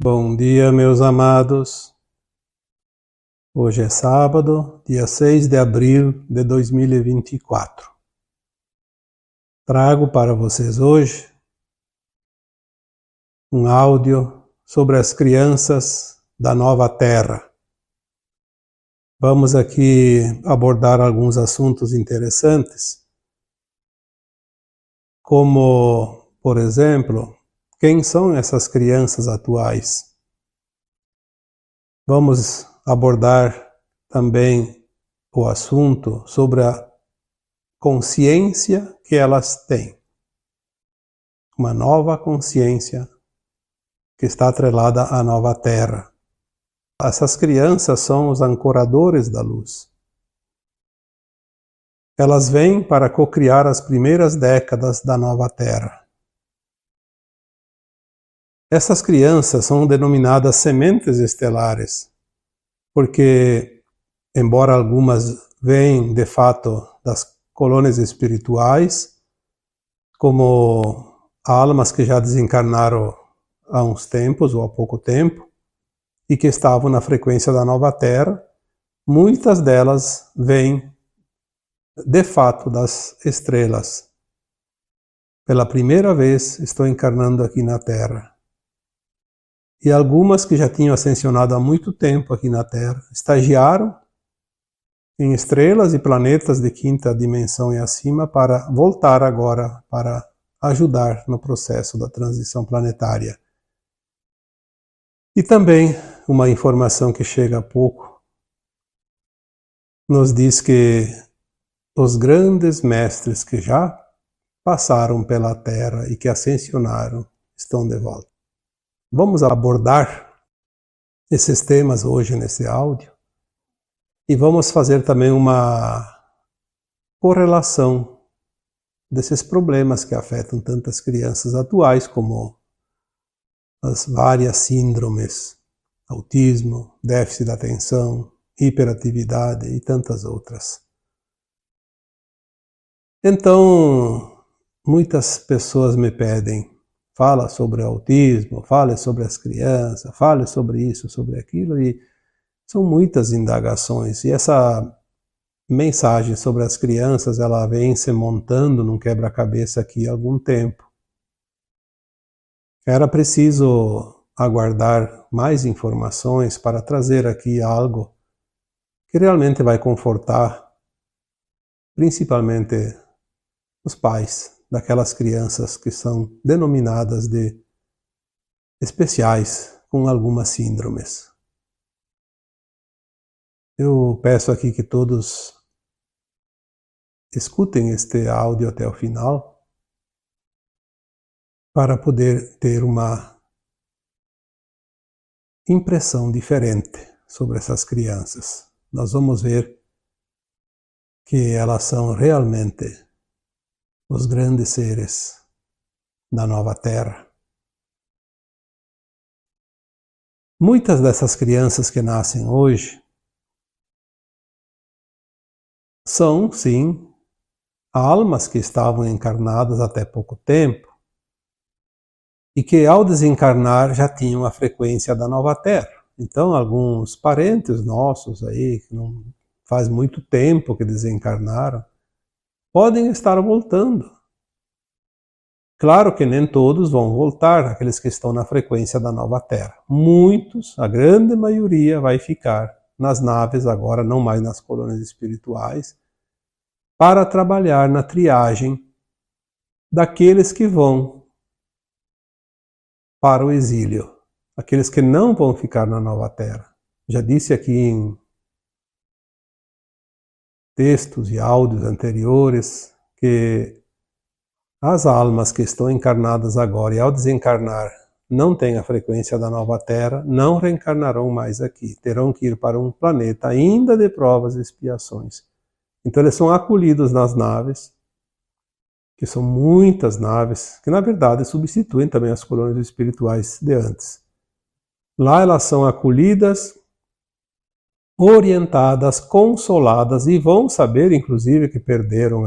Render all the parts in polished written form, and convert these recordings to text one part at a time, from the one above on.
Bom dia, meus amados. Hoje é sábado, dia 6 de abril de 2024. Trago para vocês hoje um áudio sobre as crianças da Nova Terra. Vamos aqui abordar alguns assuntos interessantes, como, por exemplo, quem são essas crianças atuais? Vamos abordar também o assunto sobre a consciência que elas têm. Uma nova consciência que está atrelada à nova Terra. Essas crianças são os ancoradores da luz. Elas vêm para cocriar as primeiras décadas da nova Terra. Essas crianças são denominadas sementes estelares, porque, embora algumas venham de fato das colônias espirituais, como almas que já desencarnaram há uns tempos ou há pouco tempo, e que estavam na frequência da nova Terra, muitas delas vêm de fato das estrelas. Pela primeira vez estou encarnando aqui na Terra. E algumas que já tinham ascensionado há muito tempo aqui na Terra, estagiaram em estrelas e planetas de quinta dimensão e acima para voltar agora para ajudar no processo da transição planetária. E também uma informação que chega há pouco nos diz que os grandes mestres que já passaram pela Terra e que ascensionaram estão de volta. Vamos abordar esses temas hoje nesse áudio e vamos fazer também uma correlação desses problemas que afetam tantas crianças atuais como as várias síndromes, autismo, déficit da atenção, hiperatividade e tantas outras. Então, muitas pessoas me pedem, fala sobre o autismo, fale sobre as crianças, fale sobre isso, sobre aquilo, e são muitas indagações. E essa mensagem sobre as crianças, ela vem se montando num quebra-cabeça aqui há algum tempo. Era preciso aguardar mais informações para trazer aqui algo que realmente vai confortar, principalmente os pais daquelas crianças que são denominadas de especiais com algumas síndromes. Eu peço aqui que todos escutem este áudio até o final para poder ter uma impressão diferente sobre essas crianças. Nós vamos ver que elas são realmente os grandes seres da nova Terra. Muitas dessas crianças que nascem hoje são, sim, almas que estavam encarnadas até pouco tempo e que ao desencarnar já tinham a frequência da nova Terra. Então alguns parentes nossos aí, que não faz muito tempo que desencarnaram, podem estar voltando. Claro que nem todos vão voltar, aqueles que estão na frequência da nova Terra. Muitos, a grande maioria, vai ficar nas naves agora, não mais nas colônias espirituais, para trabalhar na triagem daqueles que vão para o exílio, aqueles que não vão ficar na nova Terra. Já disse aqui em textos e áudios anteriores que as almas que estão encarnadas agora e ao desencarnar não têm a frequência da nova Terra, não reencarnarão mais aqui, terão que ir para um planeta ainda de provas e expiações. Então eles são acolhidos nas naves, que são muitas naves, que na verdade substituem também as colônias espirituais de antes. Lá elas são acolhidas, orientadas, consoladas e vão saber, inclusive, que perderam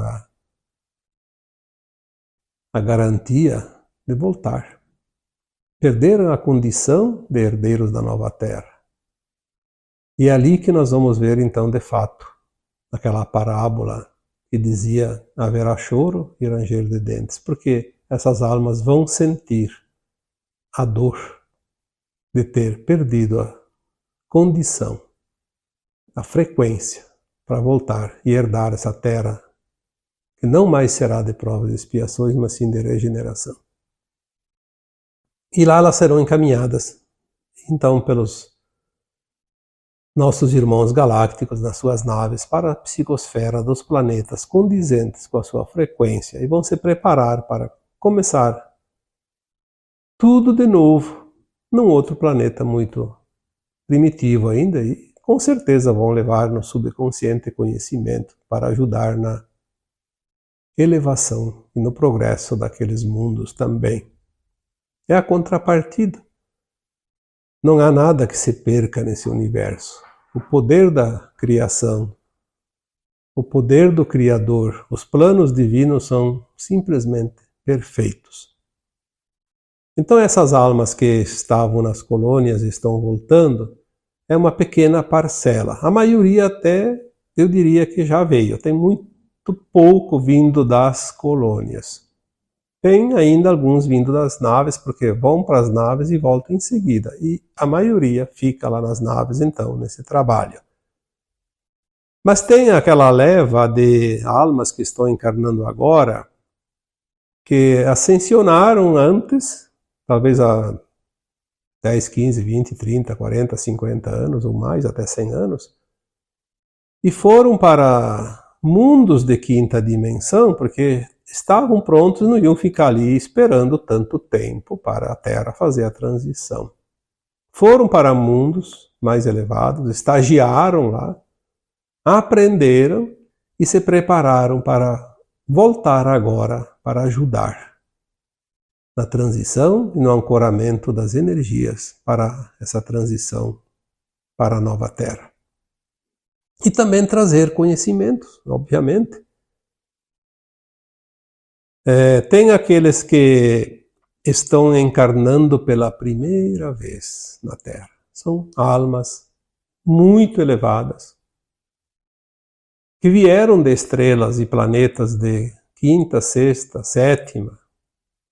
a garantia de voltar. perderam a condição de herdeiros da nova terra. E é ali que nós vamos ver, então, de fato, aquela parábola que dizia haverá choro e ranger de dentes, porque essas almas vão sentir a dor de ter perdido a condição, a frequência para voltar e herdar essa terra que não mais será de provas e expiações, mas sim de regeneração. E lá elas serão encaminhadas, então, pelos nossos irmãos galácticos nas suas naves para a psicosfera dos planetas condizentes com a sua frequência e vão se preparar para começar tudo de novo num outro planeta muito primitivo ainda e com certeza vão levar no subconsciente conhecimento para ajudar na elevação e no progresso daqueles mundos também. É a contrapartida. Não há nada que se perca nesse universo. O poder da criação, o poder do Criador, os planos divinos são simplesmente perfeitos. Então essas almas que estavam nas colônias e estão voltando, é uma pequena parcela. A maioria até, eu diria que já veio. Tem muito pouco vindo das colônias. Tem ainda alguns vindo das naves, porque vão para as naves e voltam em seguida. E a maioria fica lá nas naves, então, nesse trabalho. Mas tem aquela leva de almas que estão encarnando agora, que ascensionaram antes, talvez há 10, 15, 20, 30, 40, 50 anos ou mais, até 100 anos, e foram para mundos de quinta dimensão, porque estavam prontos e não iam ficar ali esperando tanto tempo para a Terra fazer a transição. Foram para mundos mais elevados, estagiaram lá, aprenderam e se prepararam para voltar agora para ajudar na transição e no ancoramento das energias para essa transição para a nova Terra. E também trazer conhecimentos, obviamente. Tem aqueles que estão encarnando pela primeira vez na Terra. São almas muito elevadas, que vieram de estrelas e planetas de quinta, sexta, sétima,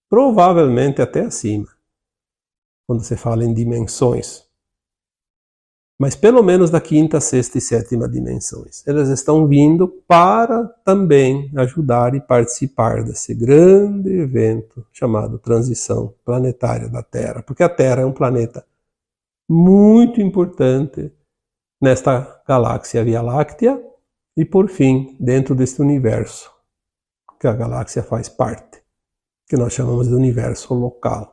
provavelmente até acima, quando se fala em dimensões. Mas pelo menos da quinta, sexta e sétima dimensões. Elas estão vindo para também ajudar e participar desse grande evento chamado Transição Planetária da Terra. Porque a Terra é um planeta muito importante nesta galáxia Via Láctea e, por fim, dentro deste universo que a galáxia faz parte, que nós chamamos de universo local.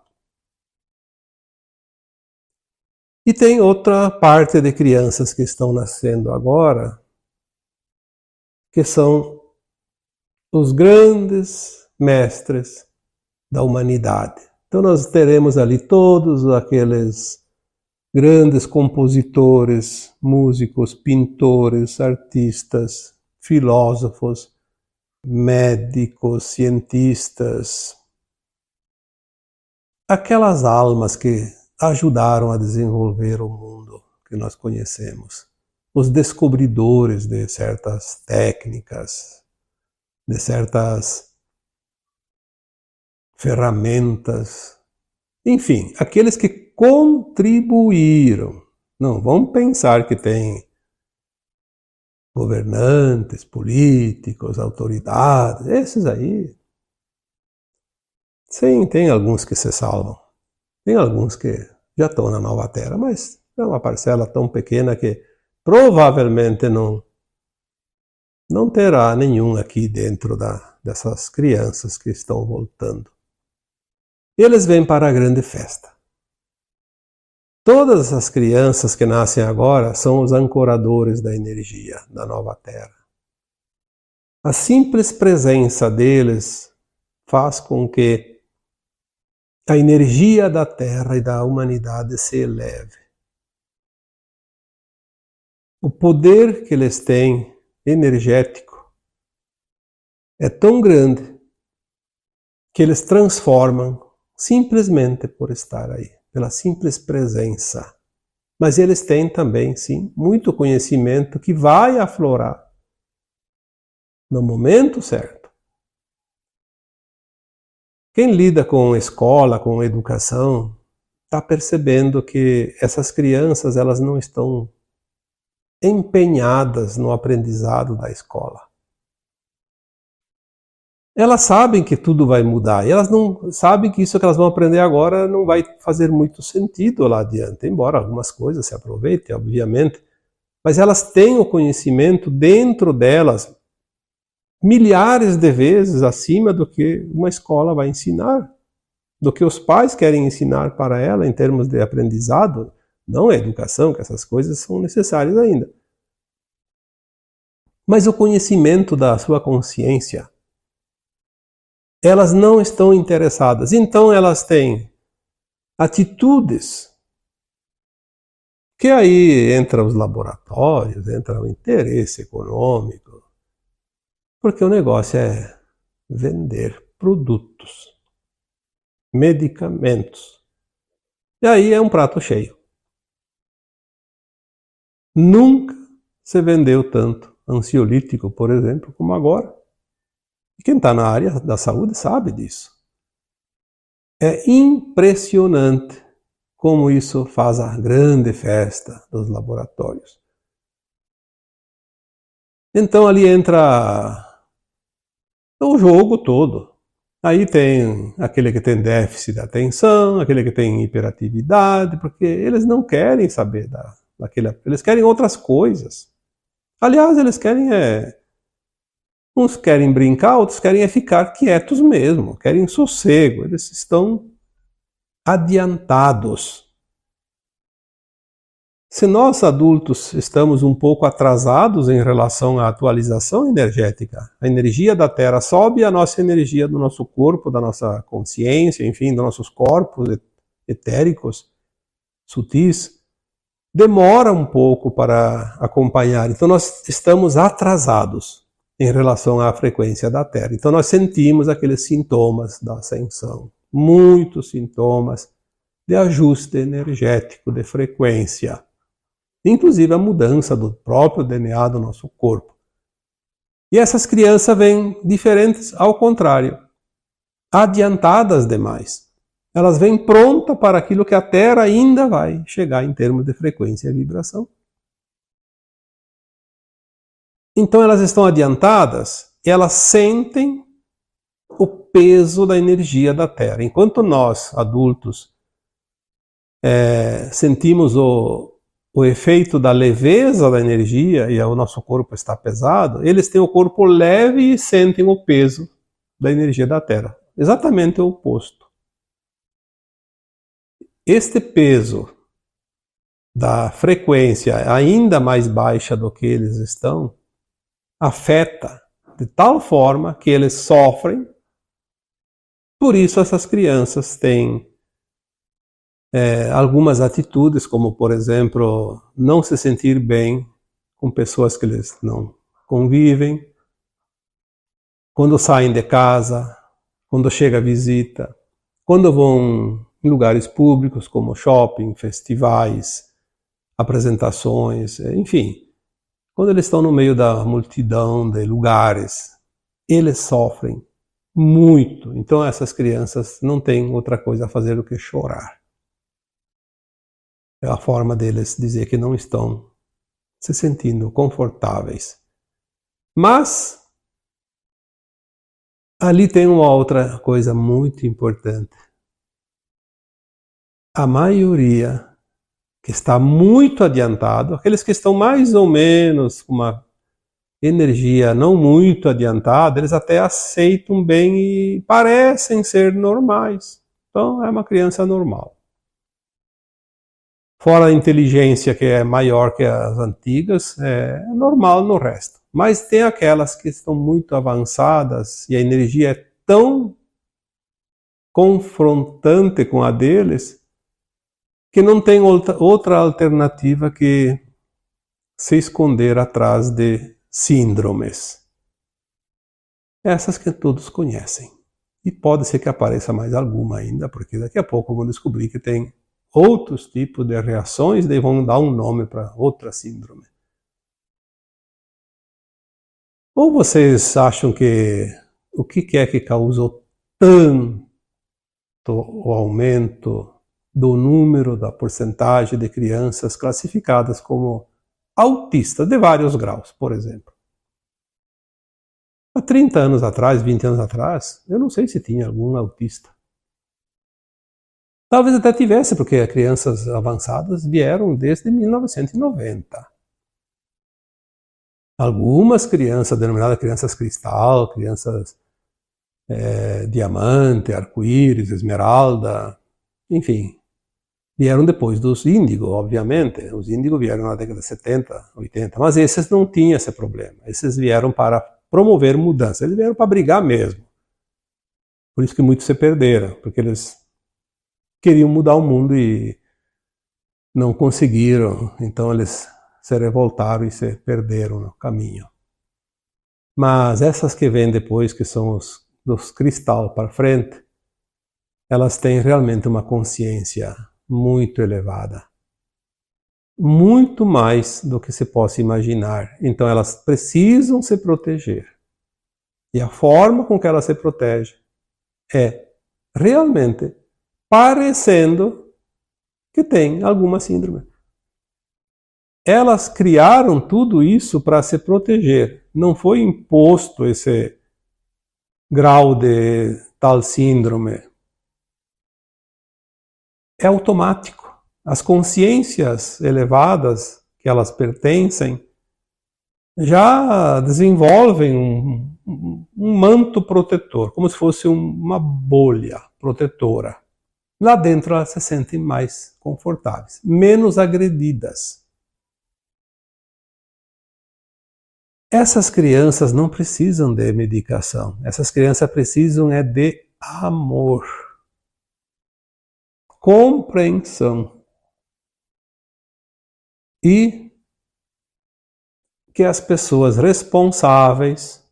E tem outra parte de crianças que estão nascendo agora, que são os grandes mestres da humanidade. Então nós teremos ali todos aqueles grandes compositores, músicos, pintores, artistas, filósofos, médicos, cientistas, aquelas almas que ajudaram a desenvolver o mundo que nós conhecemos. Os descobridores de certas técnicas, de certas ferramentas, enfim, aqueles que contribuíram. Não vamos pensar que tem governantes, políticos, autoridades, esses aí. Sim, tem alguns que se salvam. Tem alguns que já estão na nova Terra, mas é uma parcela tão pequena que provavelmente não terá nenhum aqui dentro dessas crianças que estão voltando. E eles vêm para a grande festa. Todas as crianças que nascem agora são os ancoradores da energia da nova Terra. A simples presença deles faz com que a energia da Terra e da humanidade se eleve. O poder que eles têm, energético, é tão grande que eles transformam simplesmente por estar aí, pela simples presença. Mas eles têm também, sim, muito conhecimento que vai aflorar no momento certo. Quem lida com escola, com educação, está percebendo que essas crianças elas não estão empenhadas no aprendizado da escola. Elas sabem que tudo vai mudar, e elas não sabem que isso que elas vão aprender agora não vai fazer muito sentido lá adiante, embora algumas coisas se aproveitem, obviamente, mas elas têm o conhecimento dentro delas milhares de vezes acima do que uma escola vai ensinar, do que os pais querem ensinar para ela em termos de aprendizado, não a educação, que essas coisas são necessárias ainda. Mas o conhecimento da sua consciência, elas não estão interessadas. Então elas têm atitudes que aí entra os laboratórios, entra o interesse econômico, porque o negócio é vender produtos, medicamentos. E aí é um prato cheio. Nunca se vendeu tanto ansiolítico, por exemplo, como agora. E quem está na área da saúde sabe disso. É impressionante como isso faz a grande festa dos laboratórios. Então ali entra o jogo todo. Aí tem aquele que tem déficit de atenção, aquele que tem hiperatividade, porque eles não querem saber daquele, eles querem outras coisas. Aliás, eles querem uns querem brincar, outros querem ficar quietos mesmo, querem sossego, eles estão adiantados. Se nós adultos estamos um pouco atrasados em relação à atualização energética, a energia da Terra sobe, a nossa energia do nosso corpo, da nossa consciência, enfim, dos nossos corpos etéricos, sutis, demora um pouco para acompanhar. Então nós estamos atrasados em relação à frequência da Terra. Então nós sentimos aqueles sintomas da ascensão, muitos sintomas de ajuste energético, de frequência. Inclusive a mudança do próprio DNA do nosso corpo. E essas crianças vêm diferentes, ao contrário, adiantadas demais. Elas vêm prontas para aquilo que a Terra ainda vai chegar em termos de frequência e vibração. Então elas estão adiantadas, elas sentem o peso da energia da Terra. Enquanto nós, adultos, sentimos o efeito da leveza da energia e o nosso corpo está pesado, eles têm o corpo leve e sentem o peso da energia da Terra. Exatamente o oposto. Este peso da frequência ainda mais baixa do que eles estão, afeta de tal forma que eles sofrem. Por isso essas crianças têm algumas atitudes, como por exemplo, não se sentir bem com pessoas que eles não convivem, quando saem de casa, quando chega a visita, quando vão em lugares públicos como shopping, festivais, apresentações, enfim, quando eles estão no meio da multidão de lugares, eles sofrem muito. Então essas crianças não têm outra coisa a fazer do que chorar. É a forma deles dizer que não estão se sentindo confortáveis. Mas ali tem uma outra coisa muito importante. A maioria que está muito adiantado, aqueles que estão mais ou menos com uma energia não muito adiantada, eles até aceitam bem e parecem ser normais. Então é uma criança normal. Fora a inteligência que é maior que as antigas, é normal no resto. Mas tem aquelas que estão muito avançadas e a energia é tão confrontante com a deles que não tem outra alternativa que se esconder atrás de síndromes. Essas que todos conhecem. E pode ser que apareça mais alguma ainda, porque daqui a pouco vão descobrir que tem outros tipos de reações e vão dar um nome para outra síndrome. Ou vocês acham que o que é que causou tanto o aumento do número, da porcentagem de crianças classificadas como autistas de vários graus, por exemplo? Há 30 anos atrás, 20 anos atrás, eu não sei se tinha algum autista. Talvez até tivesse, porque crianças avançadas vieram desde 1990. Algumas crianças, denominadas crianças cristal, crianças diamante, arco-íris, esmeralda, enfim, vieram depois dos índigo, obviamente. Os índigo vieram na década de 70, 80, mas esses não tinham esse problema. Esses vieram para promover mudança, eles vieram para brigar mesmo. Por isso que muitos se perderam, porque eles queriam mudar o mundo e não conseguiram, então eles se revoltaram e se perderam no caminho. Mas essas que vêm depois, que são os dos cristal para frente, elas têm realmente uma consciência muito elevada. Muito mais do que se possa imaginar. Então elas precisam se proteger. E a forma com que elas se protegem é realmente parecendo que tem alguma síndrome. Elas criaram tudo isso para se proteger. Não foi imposto esse grau de tal síndrome. É automático. As consciências elevadas que elas pertencem já desenvolvem um manto protetor, como se fosse uma bolha protetora. Lá dentro elas se sentem mais confortáveis, menos agredidas. Essas crianças não precisam de medicação. Essas crianças precisam de amor, compreensão e que as pessoas responsáveis,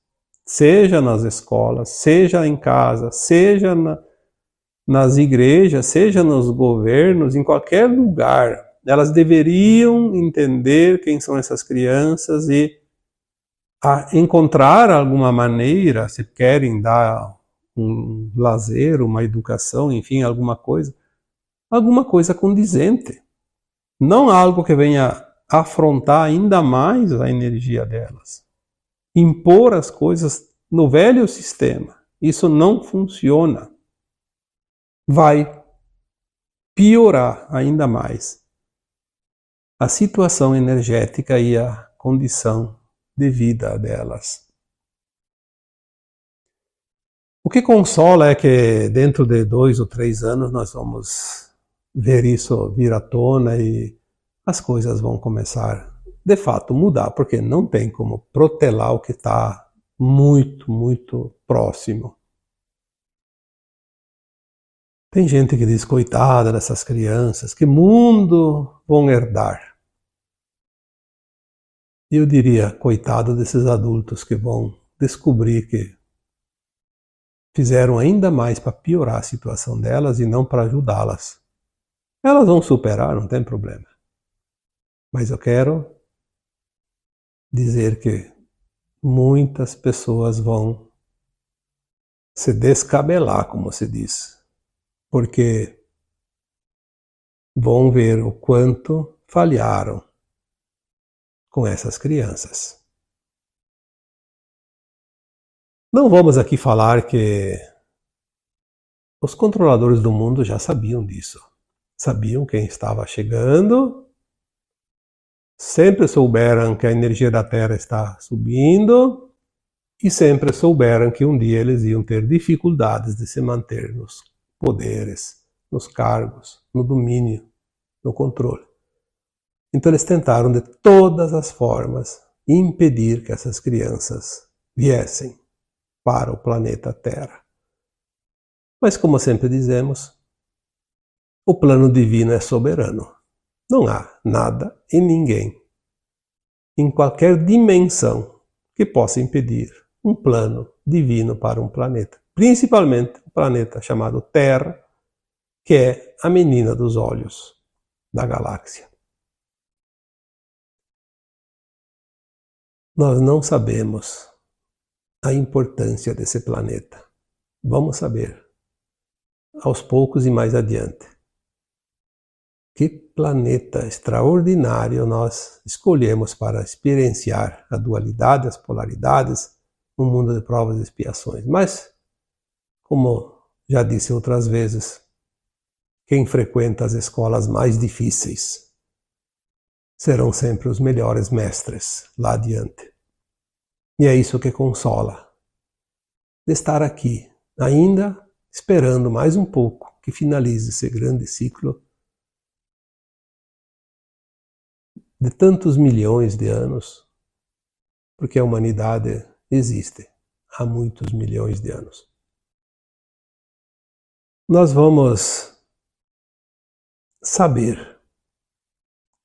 seja nas escolas, seja em casa, seja nas igrejas, seja nos governos, em qualquer lugar, elas deveriam entender quem são essas crianças e encontrar alguma maneira, se querem dar um lazer, uma educação, enfim, alguma coisa condizente. Não algo que venha afrontar ainda mais a energia delas. Impor as coisas no velho sistema. Isso não funciona. Vai piorar ainda mais a situação energética e a condição de vida delas. O que consola é que dentro de 2 ou 3 anos nós vamos ver isso vir à tona e as coisas vão começar, de fato, mudar, porque não tem como protelar o que está muito, muito próximo. Tem gente que diz, coitada dessas crianças, que mundo vão herdar? Eu diria, coitado desses adultos que vão descobrir que fizeram ainda mais para piorar a situação delas e não para ajudá-las. Elas vão superar, não tem problema. Mas eu quero dizer que muitas pessoas vão se descabelar, como se diz, porque vão ver o quanto falharam com essas crianças. Não vamos aqui falar que os controladores do mundo já sabiam disso. Sabiam quem estava chegando, sempre souberam que a energia da Terra está subindo e sempre souberam que um dia eles iam ter dificuldades de se manter nos poderes, nos cargos, no domínio, no controle. Então eles tentaram de todas as formas impedir que essas crianças viessem para o planeta Terra. Mas como sempre dizemos, o plano divino é soberano. Não há nada e ninguém, em qualquer dimensão, que possa impedir um plano divino para um planeta. principalmente o planeta chamado Terra, que é a menina dos olhos da galáxia. Nós não sabemos a importância desse planeta. Vamos saber, aos poucos e mais adiante. Que planeta extraordinário nós escolhemos para experienciar a dualidade, as polaridades, no mundo de provas e expiações. Mas, como já disse outras vezes, quem frequenta as escolas mais difíceis serão sempre os melhores mestres lá adiante. E é isso que consola, de estar aqui, ainda esperando mais um pouco que finalize esse grande ciclo de tantos milhões de anos, porque a humanidade existe há muitos milhões de anos. Nós vamos saber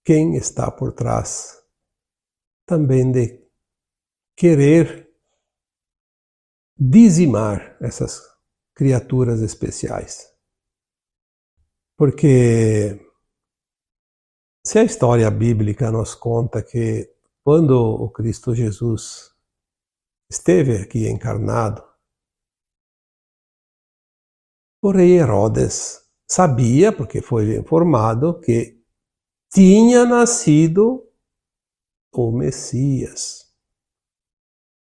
quem está por trás também de querer dizimar essas criaturas especiais. Porque se a história bíblica nos conta que quando o Cristo Jesus esteve aqui encarnado, o rei Herodes sabia, porque foi informado, que tinha nascido o Messias,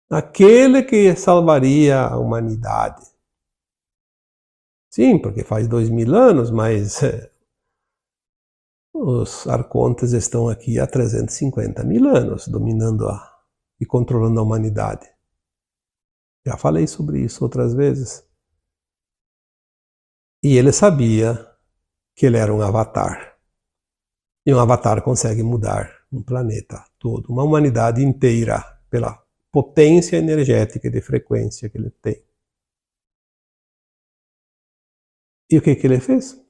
aquele que salvaria a humanidade. Sim, porque faz 2000 anos, mas os arcontes estão aqui há 350 mil anos, dominando e controlando a humanidade. Já falei sobre isso outras vezes. E ele sabia que ele era um avatar. E um avatar consegue mudar um planeta todo, uma humanidade inteira, pela potência energética e de frequência que ele tem. E o que ele fez?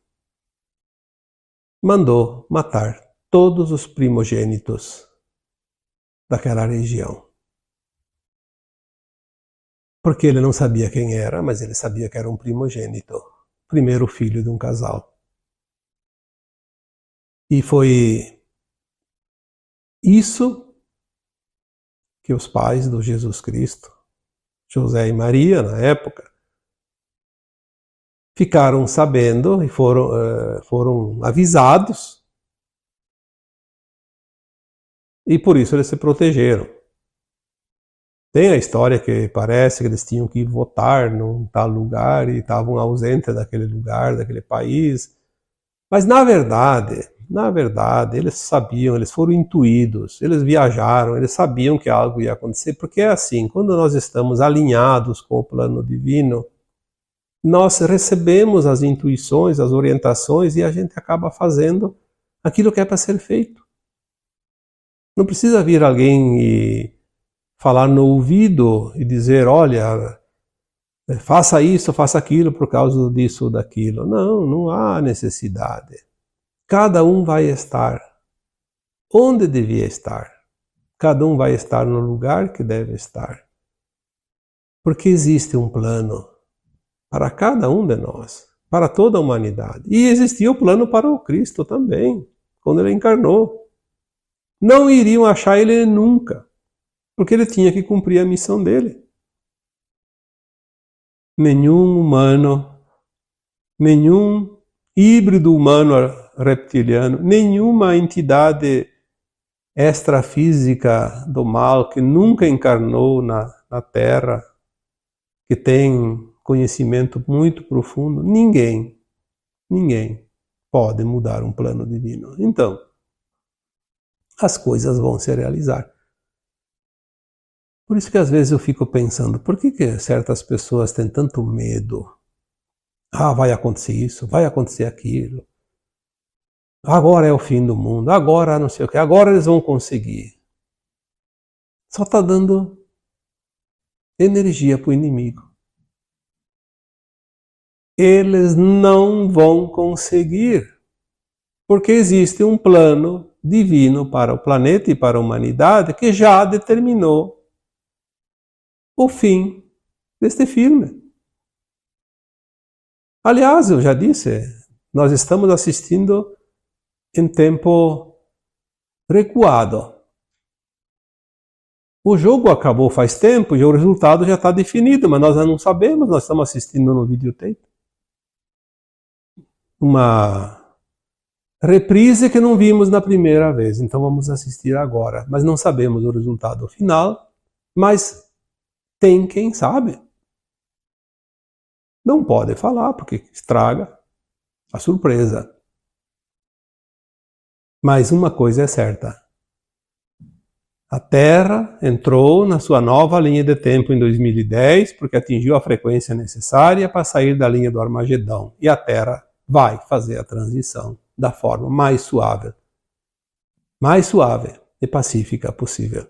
Mandou matar todos os primogênitos daquela região. Porque ele não sabia quem era, mas ele sabia que era um primogênito, primeiro filho de um casal. E foi isso que os pais do Jesus Cristo, José e Maria, na época, ficaram sabendo e foram avisados. E por isso eles se protegeram. Tem a história que parece que eles tinham que votar num tal lugar e estavam ausentes daquele lugar, daquele país. Mas na verdade, eles sabiam, eles foram intuídos, eles viajaram, eles sabiam que algo ia acontecer, porque é assim, quando nós estamos alinhados com o plano divino, nós recebemos as intuições, as orientações e a gente acaba fazendo aquilo que é para ser feito. Não precisa vir alguém e falar no ouvido e dizer, olha, faça isso, faça aquilo por causa disso ou daquilo. Não, não há necessidade. Cada um vai estar onde devia estar. Cada um vai estar no lugar que deve estar. Porque existe um plano para cada um de nós, para toda a humanidade. E existia o plano para o Cristo também, quando ele encarnou. Não iriam achar ele nunca, porque ele tinha que cumprir a missão dele. Nenhum humano, nenhum híbrido humano reptiliano, nenhuma entidade extrafísica do mal que nunca encarnou na Terra, que tem conhecimento muito profundo, ninguém pode mudar um plano divino. Então, as coisas vão se realizar. Por isso que às vezes eu fico pensando, por que certas pessoas têm tanto medo? Ah, vai acontecer isso, vai acontecer aquilo. Agora é o fim do mundo, agora não sei o que, agora eles vão conseguir. Só está dando energia para o inimigo. Eles não vão conseguir, porque existe um plano divino para o planeta e para a humanidade que já determinou o fim deste filme. Aliás, eu já disse, nós estamos assistindo em tempo recuado. O jogo acabou faz tempo e o resultado já está definido, mas nós não sabemos, nós estamos assistindo no videotape. Uma reprise que não vimos na primeira vez, então vamos assistir agora. Mas não sabemos o resultado final, mas tem quem sabe. Não pode falar, porque estraga a surpresa. Mas uma coisa é certa. A Terra entrou na sua nova linha de tempo em 2010 porque atingiu a frequência necessária para sair da linha do Armagedão. E a Terra vai fazer a transição da forma mais suave e pacífica possível.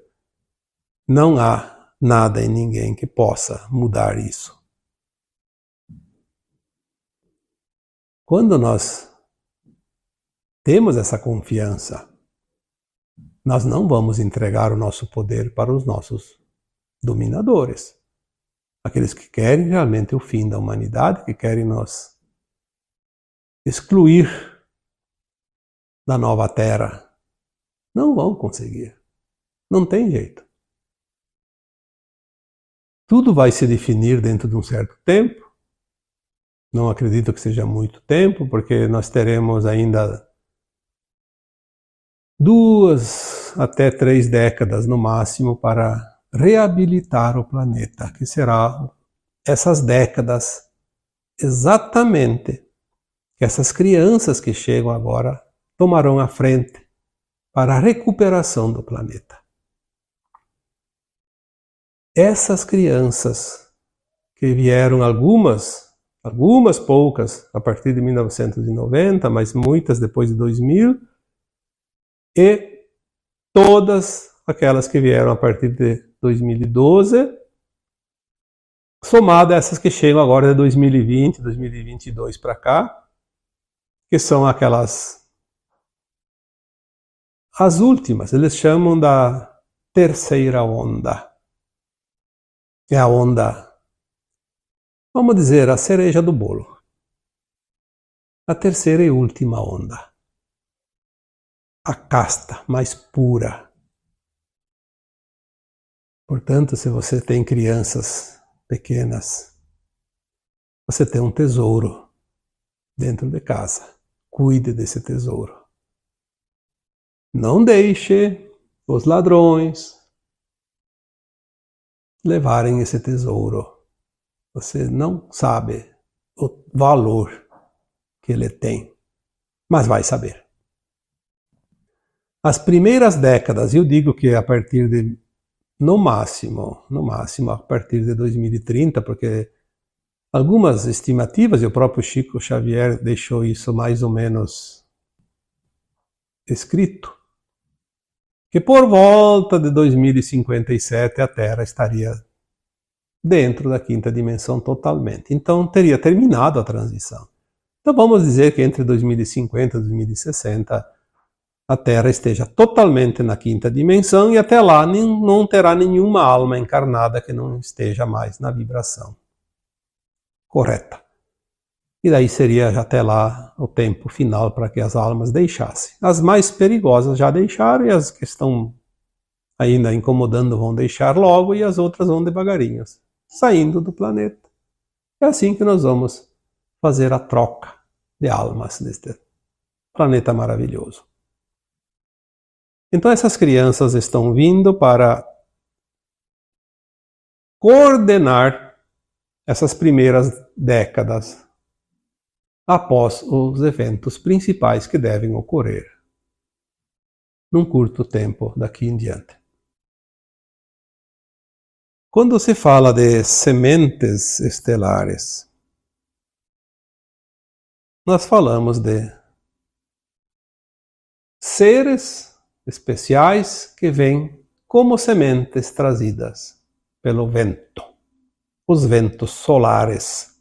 Não há nada em ninguém que possa mudar isso. Quando nós temos essa confiança, nós não vamos entregar o nosso poder para os nossos dominadores. Aqueles que querem realmente o fim da humanidade, que querem nos excluir da nova terra. Não vão conseguir. Não tem jeito. Tudo vai se definir dentro de um certo tempo. Não acredito que seja muito tempo, porque nós teremos ainda 2 até 3 décadas no máximo para reabilitar o planeta, que será essas décadas exatamente que essas crianças que chegam agora tomarão a frente para a recuperação do planeta. Essas crianças que vieram algumas poucas a partir de 1990, mas muitas depois de 2000, e todas aquelas que vieram a partir de 2012, somada a essas que chegam agora de 2020, 2022 para cá, que são as últimas, eles chamam da terceira onda. É a onda, vamos dizer, a cereja do bolo. A terceira e última onda. A casta mais pura. Portanto, se você tem crianças pequenas, você tem um tesouro dentro de casa. Cuide desse tesouro. Não deixe os ladrões levarem esse tesouro. Você não sabe o valor que ele tem, mas vai saber. As primeiras décadas, eu digo que a partir de, no máximo, a partir de 2030, porque algumas estimativas, e o próprio Chico Xavier deixou isso mais ou menos escrito, que por volta de 2057 a Terra estaria dentro da quinta dimensão totalmente. Então teria terminado a transição. Então vamos dizer que entre 2050 e 2060 a Terra esteja totalmente na quinta dimensão e até lá não terá nenhuma alma encarnada que não esteja mais na vibração correta. E daí seria até lá o tempo final para que as almas deixassem. As mais perigosas já deixaram e as que estão ainda incomodando vão deixar logo e as outras vão devagarinho, saindo do planeta. É assim que nós vamos fazer a troca de almas neste planeta maravilhoso. Então essas crianças estão vindo para coordenar essas primeiras décadas após os eventos principais que devem ocorrer num curto tempo daqui em diante. Quando se fala de sementes estelares, nós falamos de seres especiais que vêm como sementes trazidas pelo vento, os ventos solares.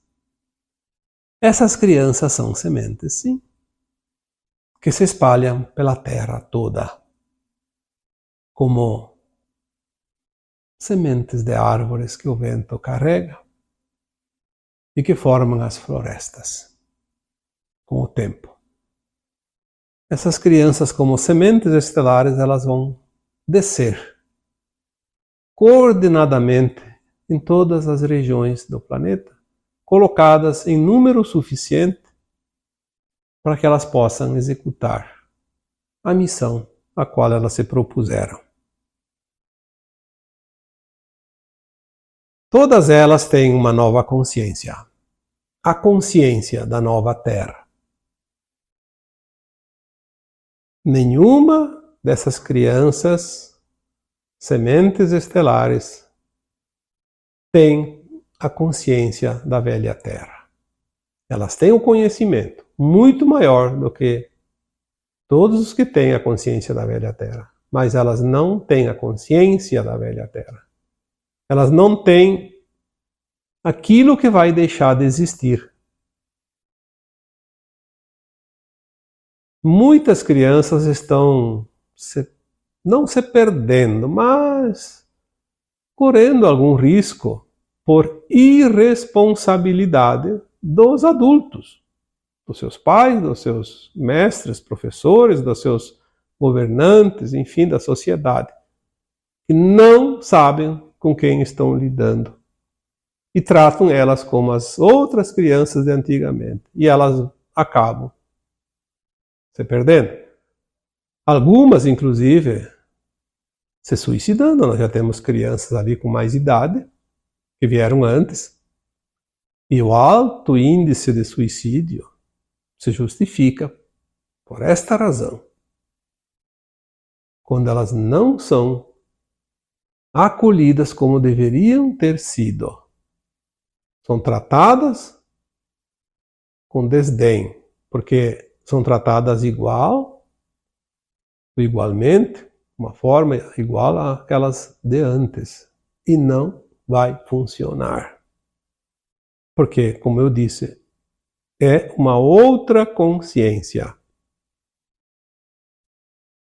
Essas crianças são sementes, sim, que se espalham pela terra toda, como sementes de árvores que o vento carrega. e que formam as florestas com o tempo. Essas crianças, como sementes estelares, elas vão descer coordenadamente em todas as regiões do planeta, colocadas em número suficiente para que elas possam executar a missão a qual elas se propuseram. Todas elas têm uma nova consciência, a consciência da nova Terra. Nenhuma dessas crianças, sementes estelares, tem a consciência da velha Terra. Elas têm um conhecimento muito maior do que todos os que têm a consciência da velha Terra, mas elas não têm a consciência da velha Terra. Elas não têm aquilo que vai deixar de existir. Muitas crianças estão não se perdendo, mas correndo algum risco por irresponsabilidade dos adultos, dos seus pais, dos seus mestres, professores, dos seus governantes, enfim, da sociedade, que não sabem com quem estão lidando e tratam elas como as outras crianças de antigamente, e elas acabam se perdendo. Algumas, inclusive, se suicidando. Nós já temos crianças ali com mais idade, que vieram antes, e o alto índice de suicídio se justifica por esta razão. Quando elas não são acolhidas como deveriam ter sido, são tratadas com desdém, porque são tratadas igualmente, uma forma igual àquelas de antes, e não vai funcionar. Porque, como eu disse, é uma outra consciência.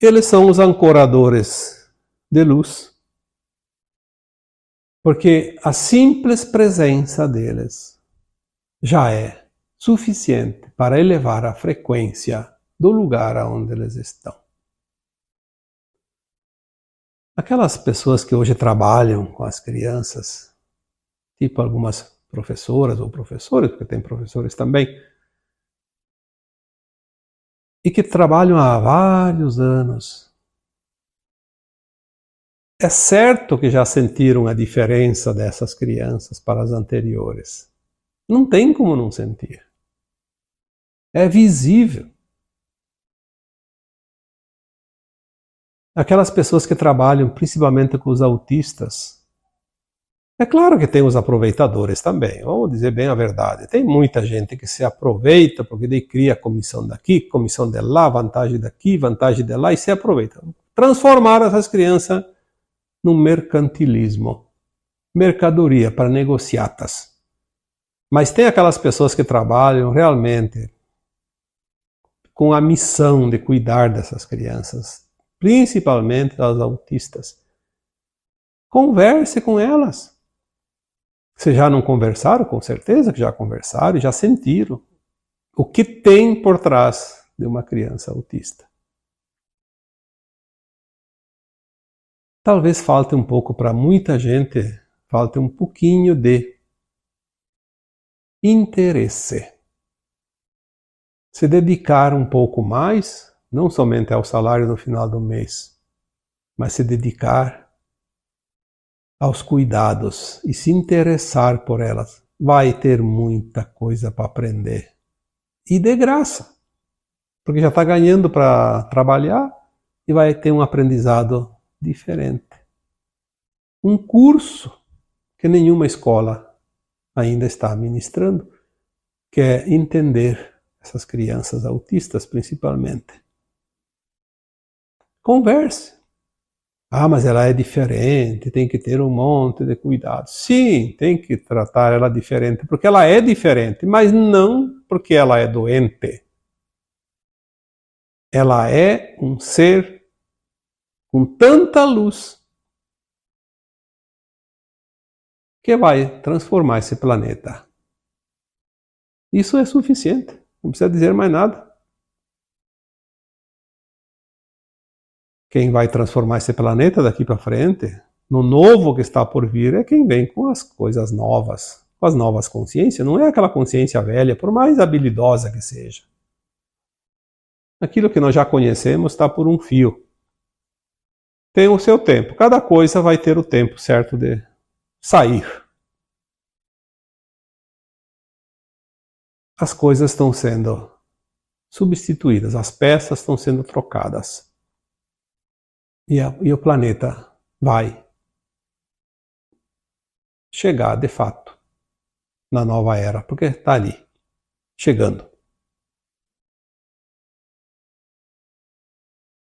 Eles são os ancoradores de luz, porque a simples presença deles já é suficiente para elevar a frequência do lugar onde eles estão. Aquelas pessoas que hoje trabalham com as crianças, tipo algumas professoras ou professores, porque tem professores também, e que trabalham há vários anos, é certo que já sentiram a diferença dessas crianças para as anteriores. Não tem como não sentir. É visível. Aquelas pessoas que trabalham principalmente com os autistas, é claro que tem os aproveitadores também, vamos dizer bem a verdade. Tem muita gente que se aproveita porque daí cria comissão daqui, comissão de lá, vantagem daqui, vantagem de lá, e se aproveita. Transformar essas crianças num mercantilismo, mercadoria para negociatas. Mas tem aquelas pessoas que trabalham realmente com a missão de cuidar dessas crianças, principalmente as autistas. Converse com elas. Se já não conversaram, com certeza que já conversaram e já sentiram o que tem por trás de uma criança autista. Talvez falte um pouco para muita gente, falte um pouquinho de interesse. Se dedicar um pouco mais, não somente ao salário no final do mês, mas se dedicar aos cuidados e se interessar por elas. Vai ter muita coisa para aprender. E de graça. Porque já está ganhando para trabalhar e vai ter um aprendizado diferente. Um curso que nenhuma escola ainda está ministrando, que é entender essas crianças autistas principalmente. Converse. Ah, mas ela é diferente, tem que ter um monte de cuidado. Sim, tem que tratar ela diferente, porque ela é diferente, mas não porque ela é doente. Ela é um ser com tanta luz que vai transformar esse planeta. Isso é suficiente, não precisa dizer mais nada. Quem vai transformar esse planeta daqui para frente, no novo que está por vir, é quem vem com as coisas novas, com as novas consciências. Não é aquela consciência velha, por mais habilidosa que seja. Aquilo que nós já conhecemos está por um fio. Tem o seu tempo. Cada coisa vai ter o tempo certo de sair. As coisas estão sendo substituídas, as peças estão sendo trocadas. E o planeta vai chegar, de fato, na nova era, porque está ali, chegando.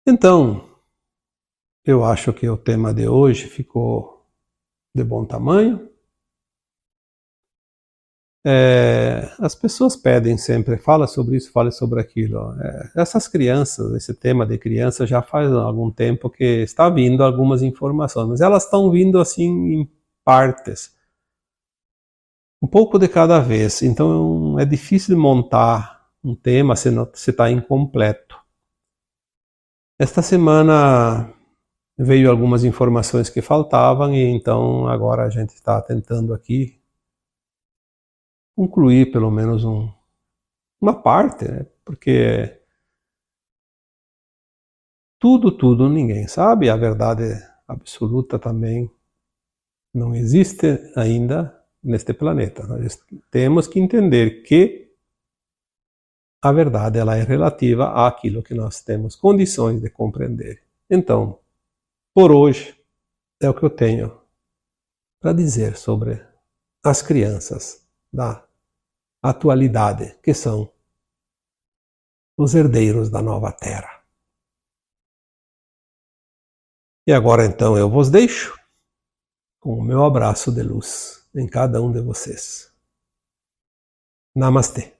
Então, eu acho que o tema de hoje ficou de bom tamanho. As pessoas pedem sempre, fala sobre isso, fala sobre aquilo. Essas crianças, esse tema de criança já faz algum tempo que está vindo algumas informações, mas elas estão vindo assim em partes, um pouco de cada vez. Então é difícil montar um tema se está incompleto. Esta semana veio algumas informações que faltavam e então agora a gente está tentando aqui concluir pelo menos uma parte, né? Porque tudo ninguém sabe, a verdade absoluta também não existe ainda neste planeta. Nós temos que entender que a verdade ela é relativa àquilo que nós temos condições de compreender. Então, por hoje, é o que eu tenho para dizer sobre as crianças da atualidade, que são os herdeiros da nova Terra. E agora então eu vos deixo com o meu abraço de luz em cada um de vocês. Namastê.